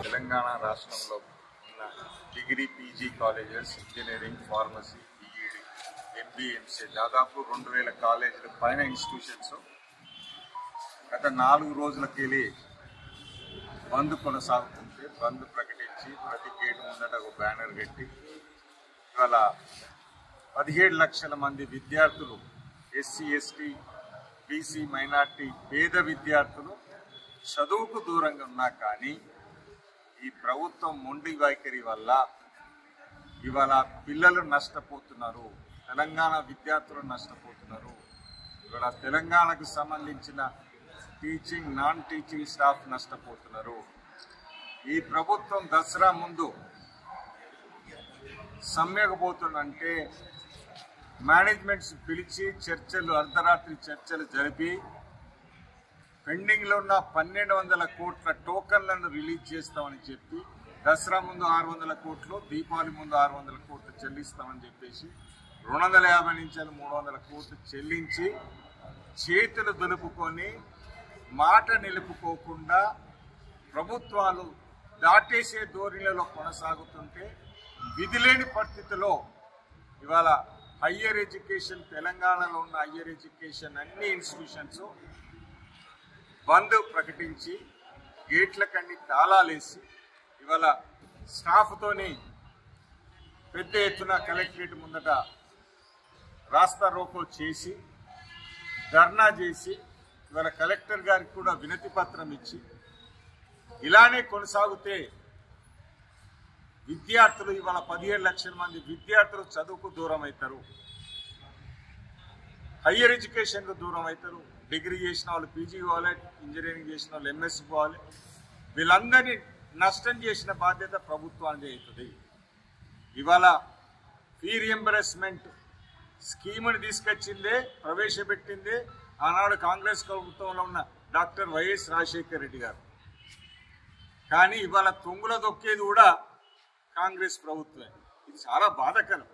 తెలంగాణ రాష్ట్రంలో ఉన్న degree PG colleges, engineering, pharmacy, BEd, MBA, MCA దాదాపు 2000 కాలేజీల పైన ఇన్స్టిట్యూషన్స్ గత 4 రోజులకెళ్ళి బంద్ కొనసాగుతుంటే బంద్ ప్రకటించి ప్రతి గేటు ముందట ఒక బ్యానర్ కట్టి ఇవాళ 17 లక్షల మంది విద్యార్థులు, ఎస్సీ, ఎస్టీ, బీసీ, మైనార్టీ పేద విద్యార్థులు చదువుకు దూరంగా ఉన్నా కానీ ఈ ప్రభుత్వం మొండి వైఖరి వల్ల ఇవాళ పిల్లలు నష్టపోతున్నారు, తెలంగాణ విద్యార్థులు నష్టపోతున్నారు. ఇవాళ తెలంగాణకు సంబంధించిన టీచింగ్, నాన్ టీచింగ్ స్టాఫ్ నష్టపోతున్నారు. ఈ ప్రభుత్వం దసరా ముందు సమ్మెకపోతుందంటే మేనేజ్మెంట్స్ పిలిచి చర్చలు, అర్ధరాత్రి చర్చలు జరిపి పెండింగ్లో ఉన్న 1200 కోట్ల టోకన్లను రిలీజ్ చేస్తామని చెప్పి దసరా ముందు 600 కోట్లు, దీపావళి ముందు 600 కోట్లు చెల్లిస్తామని చెప్పేసి 250 నుంచి 300 కోట్లు చెల్లించి చేతులు దులుపుకొని మాట నిలుపుకోకుండా ప్రభుత్వాలు దాటేసే ధోరణిలో కొనసాగుతుంటే విధిలేని పరిస్థితిలో ఇవాళ హయ్యర్ ఎడ్యుకేషన్, తెలంగాణలో ఉన్న హయ్యర్ ఎడ్యుకేషన్ అన్ని ఇన్స్టిట్యూషన్స్ బంద్ ప్రకటించి గేట్లకన్నీ తాళాలేసి ఇవాళ స్టాఫ్తోని పెద్ద ఎత్తున కలెక్టరేట్ ముందట రాస్తా రోకో చేసి ధర్నా చేసి ఇవాళ కలెక్టర్ గారికి కూడా వినతి పత్రం ఇచ్చి ఇలానే కొనసాగితే విద్యార్థులు ఇవాళ 17 లక్షల మంది విద్యార్థులు చదువుకు దూరం అవుతారు, హయ్యర్ ఎడ్యుకేషన్కు దూరం అవుతారు. డిగ్రీ చేసిన వాళ్ళు పీజీ పోవాలి, ఇంజనీరింగ్ చేసిన వాళ్ళు ఎంఎస్సీ పోవాలి. వీళ్ళందరినీ నష్టం చేసిన బాధ్యత ప్రభుత్వానికి అవుతుంది. ఇవాళ ఫీ రియంబర్స్మెంట్ స్కీముని తీసుకొచ్చిందే, ప్రవేశపెట్టిందే ఆనాడు కాంగ్రెస్ ప్రభుత్వంలో ఉన్న డాక్టర్ వైఎస్ రాజశేఖర రెడ్డి గారు. కానీ ఇవాళ తొంగుల దొక్కేది కూడా కాంగ్రెస్ ప్రభుత్వమే. ఇది చాలా బాధాకరం.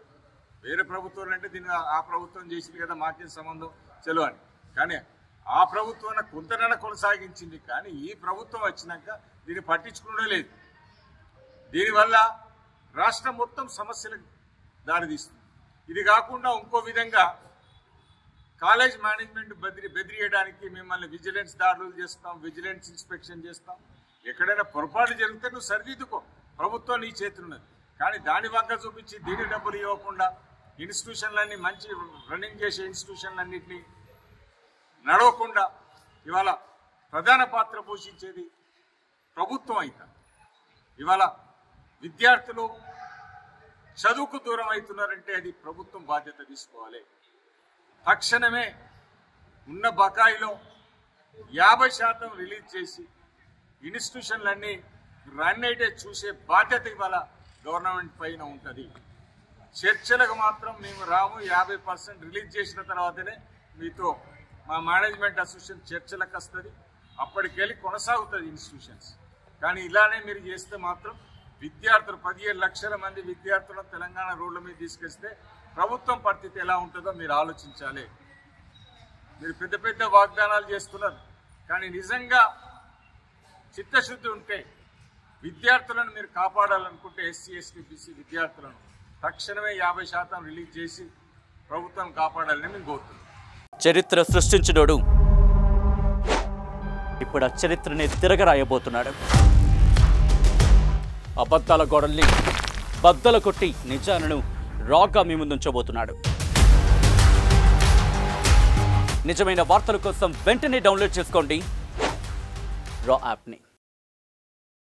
వేరే ప్రభుత్వం అంటే దీన్ని ఆ ప్రభుత్వం చేసింది కదా, మాకేం సంబంధం చలో అని. కానీ ఆ ప్రభుత్వం కొంతనైనా కొనసాగించింది. కానీ ఈ ప్రభుత్వం వచ్చినాక దీన్ని పట్టించుకోవడం లేదు. దీనివల్ల రాష్ట్రం మొత్తం సమస్యలకు దారితీస్తుంది. ఇది కాకుండా ఇంకో విధంగా కాలేజ్ మేనేజ్మెంట్ బెదిరియడానికి మిమ్మల్ని విజిలెన్స్ దాడులు చేస్తాం, విజిలెన్స్ ఇన్స్పెక్షన్ చేస్తాం. ఎక్కడైనా పొరపాటు జరిగితే నువ్వు సరిదిద్దుకో, ప్రభుత్వం నీ చేతులున్నది. కానీ దాని వంక చూపించి దీని డబ్బులు ఇవ్వకుండా ఇన్స్టిట్యూషన్లన్నీ మంచి రన్నింగ్ చేసే ఇన్స్టిట్యూషన్లన్నింటినీ నడవకుండా ఇవాళ ప్రధాన పాత్ర పోషించేది ప్రభుత్వం అవుతుంది. ఇవాళ విద్యార్థులు చదువుకు దూరం అవుతున్నారంటే అది ప్రభుత్వం బాధ్యత తీసుకోవాలి. తక్షణమే ఉన్న బకాయిలో 50% రిలీజ్ చేసి ఇన్స్టిట్యూషన్లన్నీ రన్ అయితే చూసే బాధ్యత ఇవాళ గవర్నమెంట్ పైన ఉంటుంది. చర్చలకు మాత్రం మేము రాము, 50% రిలీజ్ చేసిన తర్వాతనే మీతో మా మేనేజ్మెంట్ అసోసియేషన్ చర్చలకు వస్తుంది, అప్పటికెళ్ళి కొనసాగుతుంది ఇన్స్టిట్యూషన్స్. కానీ ఇలానే మీరు చేస్తే మాత్రం విద్యార్థులు 17 లక్షల మంది విద్యార్థులను తెలంగాణ రోడ్ల మీద తీసుకొస్తే ప్రభుత్వం పరిస్థితి ఎలా ఉంటుందో మీరు ఆలోచించాలి. మీరు పెద్ద పెద్ద వాగ్దానాలు చేస్తున్నారు, కానీ నిజంగా చిత్తశుద్ధి ఉంటే విద్యార్థులను మీరు కాపాడాలనుకుంటే ఎస్సీ, ఎస్టీ, బీసీ విద్యార్థులను తక్షణమే 50% రిలీజ్ చేసి ప్రభుత్వం కాపాడాలని మేము కోరుతున్నాం. చరిత్ర సృష్టించినోడు ఇప్పుడు ఆ చరిత్రని తిరగరాయబోతున్నాడు. అబద్ధాల గోడల్ని బద్దలు కొట్టి నిజాలను రాగా మీ ముందుంచబోతున్నాడు. నిజమైన వార్తల కోసం వెంటనే డౌన్లోడ్ చేసుకోండి రా యాప్ని.